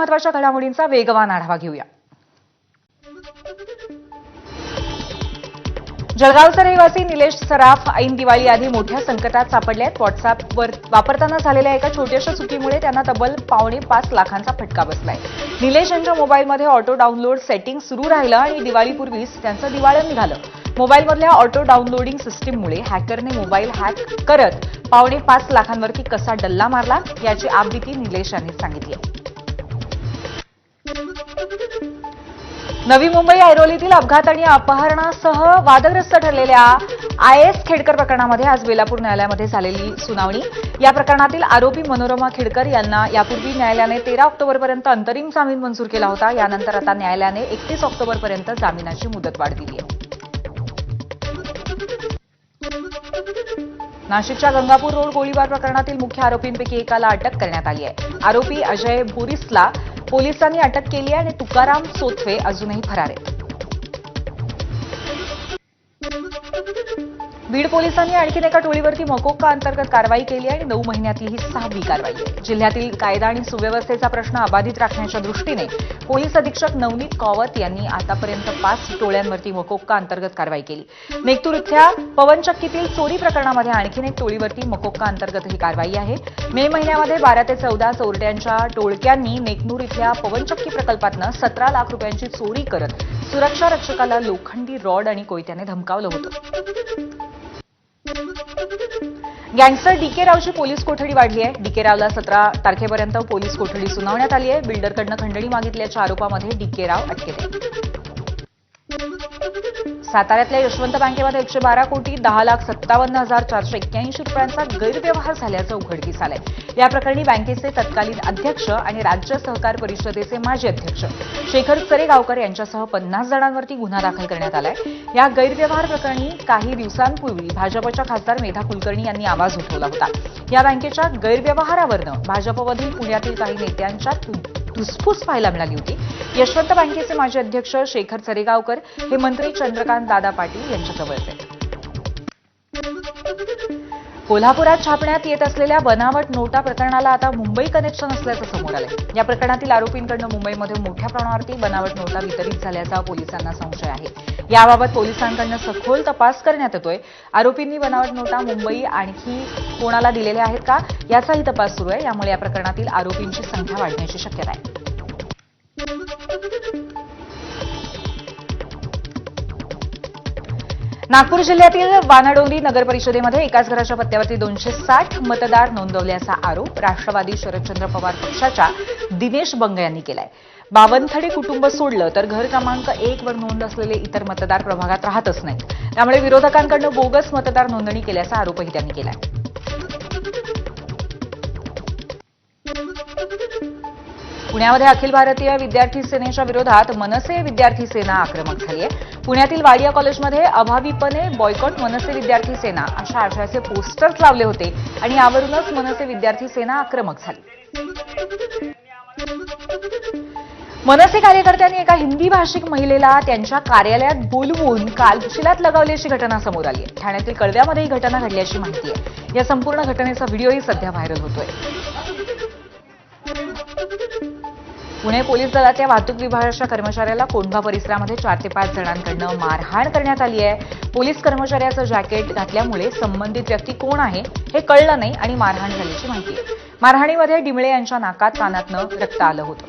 महत्त्वाच्या घडामोडींचा वेगवान आढावा घेऊया. जळगावचा रहिवासी निलेश सराफ ऐन दिवाळी आधी मोठ्या संकटात सापडले आहेत. व्हॉट्सअॅपवर वापरताना झालेल्या एका छोट्याशा चुकीमुळे त्यांना तब्बल 5.5 लाखांचा फटका बसलाय. निलेश यांच्या मोबाईलमध्ये ऑटो डाउनलोड सेटिंग सुरू राहिलं आणि दिवाळीपूर्वीच त्यांचं दिवाळं निघालं. मोबाईलमधल्या ऑटो डाउनलोडिंग सिस्टीममुळे हॅकरने मोबाईल हॅक करत 5.5 लाखांवरती कसा डल्ला मारला याची आपबीती निलेश यांनी सांगितली. नवी मुंबई ऐरोलीतील अपघात आणि अपहरणासह वादग्रस्त ठरलेल्या IAS खेडकर प्रकरणामध्ये आज बेलापूर न्यायालयामध्ये झालेली सुनावणी. या प्रकरणातील आरोपी मनोरमा खेडकर यांना यापूर्वी न्यायालयाने 13 ऑक्टोबरपर्यंत अंतरिम जामीन मंजूर केला होता. यानंतर आता न्यायालयाने 31 ऑक्टोबरपर्यंत जामिनाची मुदतवाढ दिली आहे. नाशिकच्या गंगापूर रोड गोळीबार प्रकरणातील मुख्य आरोपींपैकी एकाला अटक करण्यात आली आहे. आरोपी अजय बोरिसला पोलिसांनी अटक केली आहे आणि तुकाराम सोथवे अजूनही फरार आहेत. बीड पोलिसांनी आणखीन एका टोळीवरती मकोका अंतर्गत कारवाई केली आहे आणि 9 महिन्यातली ही 6वी कारवाई आहे. जिल्ह्यातील कायदा आणि सुव्यवस्थेचा प्रश्न अबाधित राखण्याच्या दृष्टीने पोलीस अधीक्षक नवनीत कॉवत यांनी आतापर्यंत 5 टोळ्यांवरती मकोका अंतर्गत कारवाई केली. नेकतूर इथल्या पवनचक्कीतील चोरी प्रकरणामध्ये आणखीन एक टोळीवरती मकोका अंतर्गत ही कारवाई आहे. मे महिन्यामध्ये 12 ते 14 चोरट्यांच्या टोळक्यांनी नेकनूर इथल्या पवनचक्की प्रकल्पातनं 17 लाख रुपयांची चोरी करत सुरक्षा रक्षकाला लोखंडी रॉड आणि कोयत्याने धमकावलं होतं. गँगस्टर DK रावची पोलीस कोठडी वाढली आहे. DK रावला 17 तारखेपर्यंत पोलीस कोठडी सुनावण्यात आली आहे. बिल्डरकडनं खंडणी मागितल्याच्या आरोपामध्ये DK राव अटकेत आहे. साताऱ्यातल्या यशवंत बँकेमध्ये 112 कोटी 10,57,481 रुपयांचा गैरव्यवहार झाल्याचं उघडकीस आलंय. या प्रकरणी बँकेचे तत्कालीन अध्यक्ष आणि राज्य सहकार परिषदेचे माजी अध्यक्ष शेखर चरेगावकर यांच्यासह 50 जणांवरती गुन्हा दाखल करण्यात आलाय. या गैरव्यवहार प्रकरणी काही दिवसांपूर्वी भाजपच्या खासदार मेधा कुलकर्णी यांनी आवाज उठवला होता. या बँकेच्या गैरव्यवहारावरनं भाजपमधील पुण्यातील काही नेत्यांच्या धुसफूस पाहायला मिळाली होती. यशवंत बँकेचे माजी अध्यक्ष शेखर चरेगावकर हे मंत्री चंद्रकांत दादा पाटील यांच्याजवळचे आहेत. कोल्हापुरात छापण्यात येत असलेल्या बनावट नोटा प्रकरणाला आता मुंबई कनेक्शन असल्याचं समोर आलंय. या प्रकरणातील आरोपींकडून मुंबईमध्ये मोठ्या प्रमाणावरती बनावट नोटा वितरित झाल्याचा पोलिसांना संशय आहे. याबाबत पोलिसांकडून सखोल तपास करण्यात येतोय. आरोपींनी बनावट नोटा मुंबई आणखी कोणाला दिलेल्या आहेत का याचाही तपास सुरू आहे. यामुळे या प्रकरणातील आरोपींची संख्या वाढण्याची शक्यता आहे. नागपूर जिल्ह्यातील वानाडोंगरी नगर परिषदेमध्ये एकाच घराच्या पत्त्यावरती 260 मतदार नोंदवल्याचा आरोप राष्ट्रवादी शरदचंद्र पवार पक्षाच्या दिनेश बंग यांनी केलाय. बावनथडे कुटुंब सोडलं तर घर क्रमांक 1 वर नोंद असलेले इतर मतदार प्रभागात राहतच नाहीत. त्यामुळे विरोधकांकडून बोगस मतदार नोंदणी केल्याचा आरोपही त्यांनी केलाय. पुण्यामध्ये अखिल भारतीय विद्यार्थी सेनेच्या विरोधात मनसे विद्यार्थी सेना आक्रमक झाली आहे. पुण्यातील वाडिया कॉलेजमध्ये अभाविपणे बॉयकॉट मनसे विद्यार्थी सेना अशा आशयाचे पोस्टर्स लावले होते आणि यावरूनच मनसे विद्यार्थी सेना आक्रमक झाली. मनसे कार्यकर्त्यांनी एका हिंदी भाषिक महिलेला त्यांच्या कार्यालयात बोलवून काल उशिलात लगावल्याची घटना समोर आली आहे. ठाण्यातील कळव्यामध्ये ही घटना घडल्याची माहिती आहे. या संपूर्ण घटनेचा व्हिडिओही सध्या व्हायरल होतोय. पुणे पोलीस दलाच्या वाहतूक विभागाच्या कर्मचाऱ्याला कोंढवा परिसरामध्ये 4 ते 5 जणांकडून मारहाण करण्यात आली आहे. पोलीस कर्मचाऱ्याचं जॅकेट घातल्यामुळे संबंधित व्यक्ती कोण आहे हे कळलं नाही आणि मारहाण झाल्याची माहिती आहे. मारहाणीमध्ये डिमळे यांच्या नाकात कानातनं रक्त आलं होतं.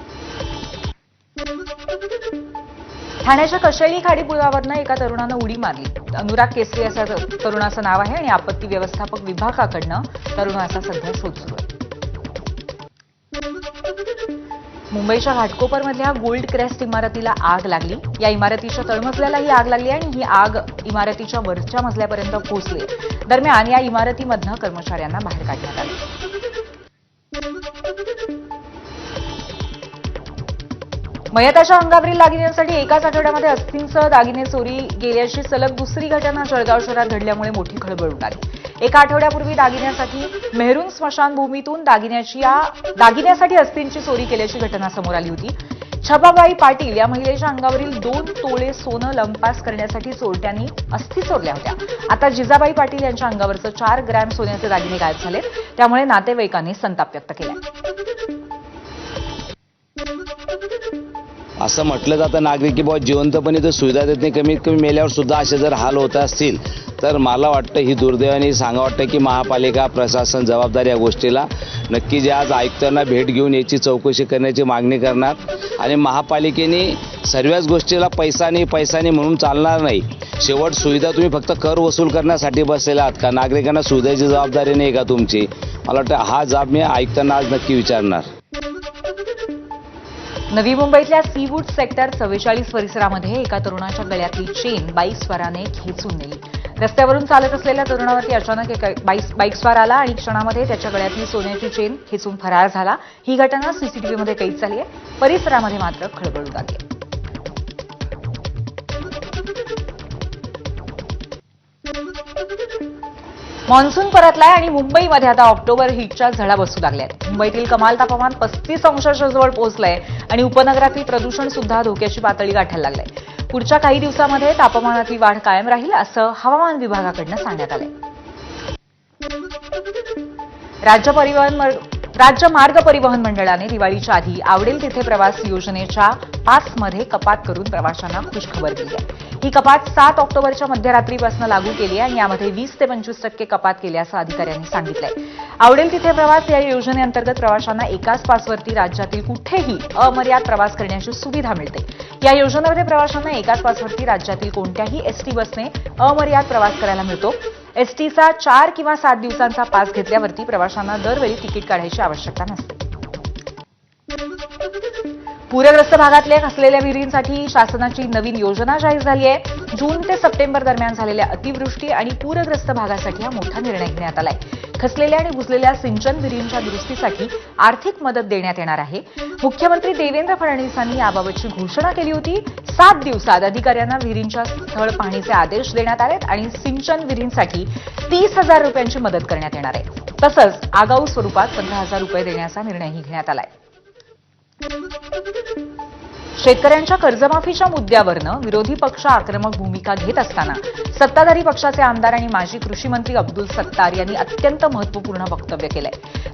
ठाण्याच्या कशेळी खाडी पुलावरनं एका तरुणानं उडी मारली. अनुराग केसरी असं तरुणाचं नाव आहे आणि आपत्ती व्यवस्थापक विभागाकडनं तरुणाचा सध्या शोध सुरू आहे. मुंबईच्या घाटकोपरमधल्या गोल्ड क्रेस्ट इमारतीला आग लागली. या इमारतीच्या तळमजल्याला ही आग लागली आणि ही आग इमारतीच्या वरच्या मजल्यापर्यंत पोहोचली. दरम्यान या इमारतीमधनं कर्मचाऱ्यांना बाहेर काढण्यात आलं. मयताच्या अंगावरील दागिन्यांसाठी एकाच आठवड्यामध्ये अस्थिंसह दागिने चोरी गेल्याची सलग दुसरी घटना जळगाव शहरात घडल्यामुळे मोठी खळबळ उडाली. एका आठवड्यापूर्वी दागिन्यासाठी मेहरून स्मशानभूमीतून दागिन्यासाठी अस्थींची चोरी केल्याची घटना समोर आली होती. छबाबाई पाटील या महिलेच्या अंगावरील 2 तोळे सोनं लंपास करण्यासाठी चोरट्यांनी अस्थी चोरल्या होत्या. आता जिजाबाई पाटील यांच्या अंगावरचं 4 ग्रॅम सोन्याचे दागिने गायब झालेत. त्यामुळे नातेवाईकांनी संताप व्यक्त केला. असं म्हटलं जातं नागरिक की बाबा जिवंतपणे तर सुविधा देत नाही, कमीत कमी मेल्यावर सुद्धा असे जर हाल होत असतील तर मला वाटतं ही दुर्दैवाने सांगा वाटतं की महापालिका प्रशासन जबाबदार या गोष्टीला नक्की जे आज आयुक्तांना भेट घेऊन याची चौकशी करण्याची मागणी करणार. आणि महापालिकेने सर्वच गोष्टीला पैसा नाही म्हणून चालणार नाही. शेवट सुविधा तुम्ही फक्त कर वसूल करण्यासाठी बसलेला आहात का? नागरिकांना सुविधेची जबाबदारी नाही का तुमची? मला वाटतं हा जाब मी आयुक्तांना आज नक्की विचारणार. नवी मुंबईतल्या सीवूड सेक्टर 44 परिसरामध्ये एका तरुणाच्या गळ्यातली चेन बाईकस्वाराने खेचून नेली. रस्त्यावरून चालत असलेल्या तरुणावरती अचानक एक बाईकस्वार आला आणि क्षणामध्ये त्याच्या गळ्यातली सोन्याची चेन खेचून फरार झाला. ही घटना सीसीटीव्हीमध्ये कैद झाली आहे. परिसरामध्ये मात्र खळबळ उडाली आहे. मान्सून परतलाय आणि मुंबईमध्ये आता ऑक्टोबर हीटच्या झळा बसू लागल्यात. मुंबईतील कमाल तापमान 35 अंशाच्या जवळ पोहोचलंय आणि उपनगरातील प्रदूषण सुद्धा धोक्याची पातळी गाठायला लागलंय. पुढच्या काही दिवसांमध्ये तापमानातली वाढ कायम राहील असं हवामान विभागाकडून सांगण्यात आलंय. राज्य मार्ग परिवहन मंडळाने दिवाळीच्या आधी आवडेल तिथे प्रवास योजनेच्या पासमध्ये कपात करून प्रवाशांना खुशखबर दिली आहे. ही कपात 7 ऑक्टोबरच्या मध्यरात्रीपासून लागू केली आहे आणि यामध्ये 20 ते 25% कपात केल्याचं अधिकाऱ्यांनी सांगितलंय. आवडेल तिथे प्रवास या योजनेअंतर्गत प्रवाशांना एकाच पासवरती राज्यातील कुठेही अमर्याद प्रवास करण्याची सुविधा मिळते. या योजनेमध्ये प्रवाशांना एकाच पासवरती राज्यातील कोणत्याही एसटी बसने अमर्याद प्रवास करायला मिळतो. एसटीचा 4 किंवा 7 दिवसांचा पास घेतल्यावरती प्रवाशांना दरवेळी तिकीट काढायची आवश्यकता नसते. पूरग्रस्त भागातल्या खचलेल्या विहिरींसाठी शासनाची नवीन योजना जाहीर झाली आहे. जून ते सप्टेंबर दरम्यान झालेल्या अतिवृष्टी आणि पूरग्रस्त भागासाठी हा मोठा निर्णय घेण्यात आलाय. खचलेल्या आणि बुजलेल्या सिंचन विहिरींच्या दुरुस्तीसाठी आर्थिक मदत देण्यात येणार आहे. मुख्यमंत्री देवेंद्र फडणवीसांनी याबाबतची घोषणा केली होती. 7 दिवसात अधिकाऱ्यांना विहिरींच्या स्थळ पाहणीचे आदेश देण्यात आलेत आणि सिंचन विहिरींसाठी 30,000 रुपयांची मदत करण्यात येणार आहे. तसंच आगाऊ स्वरूपात 15,000 रुपये देण्याचा निर्णयही घेण्यात आलाय. शेतकऱ्यांच्या कर्जमाफीच्या मुद्द्यावरनं विरोधी पक्ष आक्रमक भूमिका घेत असताना सत्ताधारी पक्षाचे आमदार आणि माजी कृषी मंत्री अब्दुल सत्तार यांनी अत्यंत महत्त्वपूर्ण वक्तव्य केलंय.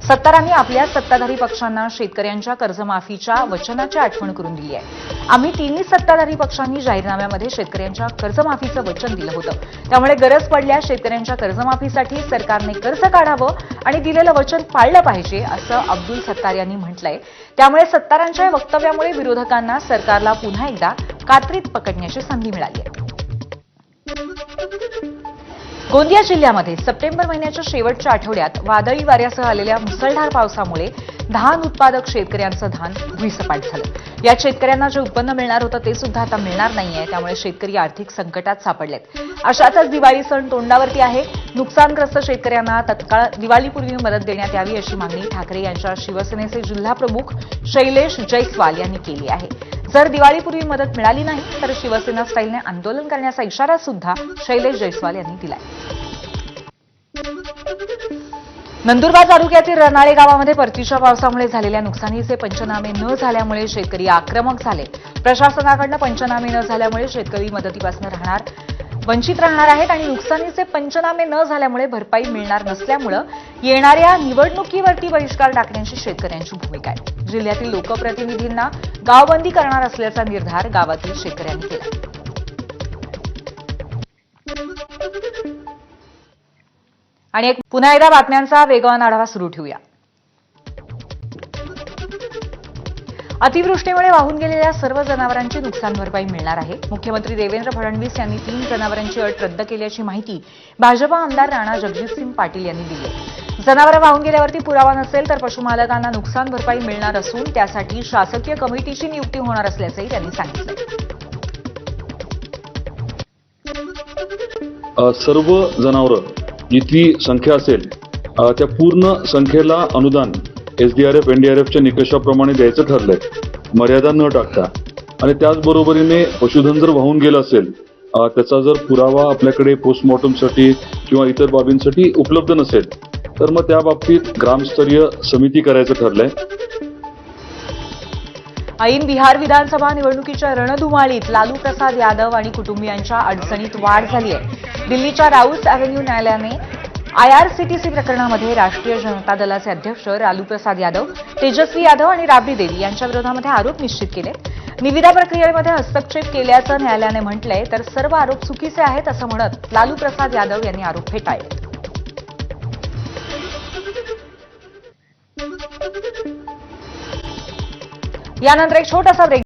सत्तारांनी आपल्या सत्ताधारी पक्षांना शेतकऱ्यांच्या कर्जमाफीच्या वचनाची आठवण करून दिली आहे. आम्ही तिन्ही सत्ताधारी पक्षांनी जाहीरनाम्यामध्ये शेतकऱ्यांच्या कर्जमाफीचं वचन दिलं होतं. त्यामुळे गरज पडल्यास शेतकऱ्यांच्या कर्जमाफीसाठी सरकारने कर्ज काढावं आणि दिलेलं वचन पाळलं पाहिजे असं अब्दुल सत्तार यांनी म्हटलंय. त्यामुळे सत्तारांच्या या वक्तव्यामुळे विरोधकांना सरकारला पुन्हा एकदा कात्रीत पकडण्याची संधी मिळाली आहे. गोंदिया जिल्ह्यामध्ये सप्टेंबर महिन्याच्या शेवटच्या आठवड्यात वादळी वाऱ्यासह आलेल्या मुसळधार पावसामुळे धान उत्पादक शेतकऱ्यांचं धान भुईसपाट झालं. या शेतकऱ्यांना जे उत्पन्न मिळणार होतं ते सुद्धा आता मिळणार नाहीये. त्यामुळे शेतकरी आर्थिक संकटात सापडलेत. अशातच दिवाळी सण तोंडावरती आहे. नुकसानग्रस्त शेतकऱ्यांना तत्काळ दिवाळीपूर्वी मदत देण्यात यावी अशी मागणी ठाकरे यांच्या शिवसेनेचे जिल्हा प्रमुख शैलेश जयस्वाल यांनी केली आहे. जर दिवाळीपूर्वी मदत मिळाली नाही तर शिवसेना स्टाईलने आंदोलन करण्याचा इशारा सुद्धा शैलेश जयस्वाल यांनी दिलाय. नंदुरबार तालुक्यातील रनाळे गावामध्ये परतीच्या पावसामुळे झालेल्या नुकसानीचे पंचनामे न झाल्यामुळे शेतकरी आक्रमक झाले. प्रशासनाकडून पंचनामे न झाल्यामुळे शेतकरी मदतीपासून वंचित राहणार आहेत आणि नुकसानीचे पंचनामे न झाल्यामुळे भरपाई मिळणार नसल्यामुळे येणाऱ्या निवडणुकीवरती बहिष्कार टाकण्याची शेतकऱ्यांची भूमिका आहे. जिल्ह्यातील लोकप्रतिनिधींना गावबंदी करणार असल्याचा निर्धार गावातील शेतकऱ्यांनी केला. आणि पुन्हा एकदा बातम्यांचा वेगवान आढावा सुरू ठेवूया. अतिवृष्टीमुळे वाहून गेलेल्या सर्व जनावरांची नुकसान भरपाई मिळणार आहे. मुख्यमंत्री देवेंद्र फडणवीस यांनी 3 जनावरांची अट रद्द केल्याची माहिती भाजपा आमदार राणा जगजितसिंह पाटील यांनी दिली आहे. जनावरं वाहून गेल्यावरती पुरावा नसेल तर पशुमालकांना नुकसान भरपाई मिळणार असून त्यासाठी शासकीय कमिटीची नियुक्ती होणार असल्याचंही त्यांनी सांगितलं. सर्व जनावरं जितकी संख्या असेल त्या पूर्ण संख्येला अनुदान SDRF NDRFच्या निकषाप्रमाणे द्यायचं ठरलंय, मर्यादा न टाकता. आणि त्याचबरोबरीने पशुधन जर वाहून गेलं असेल त्याचा जर पुरावा आपल्याकडे पोस्टमॉर्टमसाठी किंवा इतर बाबींसाठी उपलब्ध नसेल तर मग त्या बाबतीत ग्रामस्तरीय समिती करायचं ठरलंय. ऐन बिहार विधानसभा निवडणुकीच्या रणधुमाळीत लालू प्रसाद यादव आणि कुटुंबियांच्या अडचणीत वाढ झाली आहे. दिल्लीच्या राऊस अव्हेन्यू न्यायालयाने आयआरसीटीसी प्रकरणामध्ये राष्ट्रीय जनता दलाचे अध्यक्ष लालू प्रसाद यादव, तेजस्वी यादव आणि राबडी देवी यांच्या विरोधामध्ये आरोप निश्चित केले. निविदा प्रक्रियेमध्ये हस्तक्षेप केल्याचं न्यायालयाने म्हटलंय, तर सर्व आरोप चुकीचे आहेत असं म्हणत लालू प्रसाद यादव यांनी आरोप फेटाळले. यानंतर एक छोटासा ब्रेक